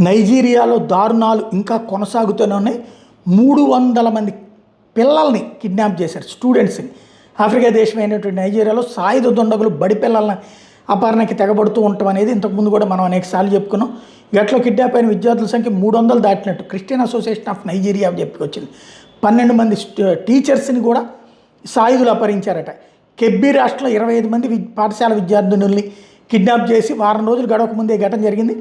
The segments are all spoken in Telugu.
నైజీరియాలో దారుణాలు ఇంకా కొనసాగుతూనే ఉన్నాయి. 300 మంది పిల్లల్ని కిడ్నాప్ చేశారు, స్టూడెంట్స్ని. ఆఫ్రికా దేశమైనటువంటి నైజీరియాలో సాయుధ దుండగులు బడి పిల్లల్ని అపహరణకి తెగబడుతూ ఉండటం అనేది ఇంతకుముందు కూడా మనం అనేకసార్లు చెప్పుకున్నాం. గట్లో కిడ్నాప్ అయిన విద్యార్థుల సంఖ్య 300 దాటినట్టు క్రిస్టియన్ అసోసియేషన్ ఆఫ్ నైజీరియా చెప్పుకొచ్చింది. 12 మంది టీచర్స్ని కూడా సాయుధులు అపహరించారట. కెబ్బి రాష్ట్రంలో 25 మంది పాఠశాల విద్యార్థినుల్ని కిడ్నాప్ చేసి వారం రోజులు గడవక ముందే ఘటన జరిగింది.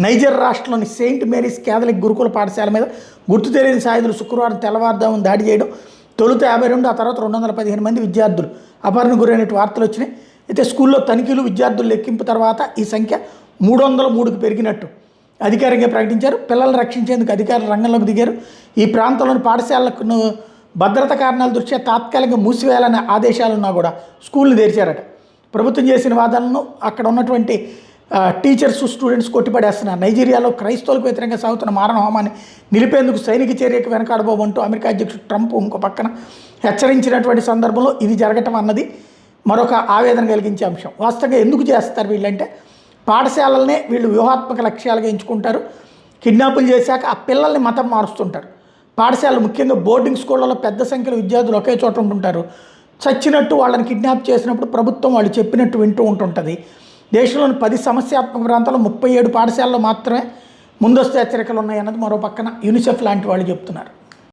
నైజర్ రాష్ట్రంలోని సెయింట్ మేరీస్ క్యాథలిక్ గురుకుల పాఠశాల మీద గుర్తు తెలియని సాయుధులు శుక్రవారం తెల్లవారుదామున దాడి చేయడం, తొలుత 52, ఆ తర్వాత 215 మంది విద్యార్థులు అపహరణ గురైనట్టు వార్తలు వచ్చినాయి. అయితే స్కూల్లో తనిఖీలు, విద్యార్థుల లెక్కింపు తర్వాత ఈ సంఖ్య 303కి పెరిగినట్టు అధికారికంగా ప్రకటించారు. పిల్లలను రక్షించేందుకు అధికారులు రంగంలోకి దిగారు. ఈ ప్రాంతంలోని పాఠశాలకు భద్రత కారణాల దృష్ట్యా తాత్కాలికంగా మూసివేయాలనే ఆదేశాలున్నా కూడా స్కూల్ని తెరిచారట. ప్రభుత్వం చేసిన వాదనలను అక్కడ ఉన్నటువంటి టీచర్స్, స్టూడెంట్స్ కొట్టిపడేస్తున్నారు. నైజీరియాలో క్రైస్తవులకు వ్యతిరేకంగా సాగుతున్న మారణ హోమాన్ని నిలిపేందుకు సైనిక చర్యకు వెనకాడబోమంటూ అమెరికా అధ్యక్షుడు ట్రంప్ ఇంకో పక్కన హెచ్చరించినటువంటి సందర్భంలో ఇది జరగటం అన్నది మరొక ఆవేదన కలిగించే అంశం. వాస్తవంగా ఎందుకు చేస్తారు వీళ్ళంటే, పాఠశాలలనే వీళ్ళు వ్యూహాత్మక లక్ష్యాలుగా ఎంచుకుంటారు. కిడ్నాపులు చేశాక ఆ పిల్లల్ని మతం మారుస్తుంటారు. పాఠశాలలు, ముఖ్యంగా బోర్డింగ్ స్కూళ్ళలో పెద్ద సంఖ్యలో విద్యార్థులు ఒకే చోట ఉంటుంటారు. చచ్చినట్టు వాళ్ళని కిడ్నాప్ చేసినప్పుడు ప్రభుత్వం వాళ్ళు చెప్పినట్టు వింటూ ఉంటుంటుంది. దేశంలోని 10 సమస్యాత్మక ప్రాంతాల్లో 37 పాఠశాలలో మాత్రమే ముందస్తు హెచ్చరికలు ఉన్నాయన్నది మరో పక్కన యూనిసెఫ్ లాంటి వాళ్ళు చెప్తున్నారు.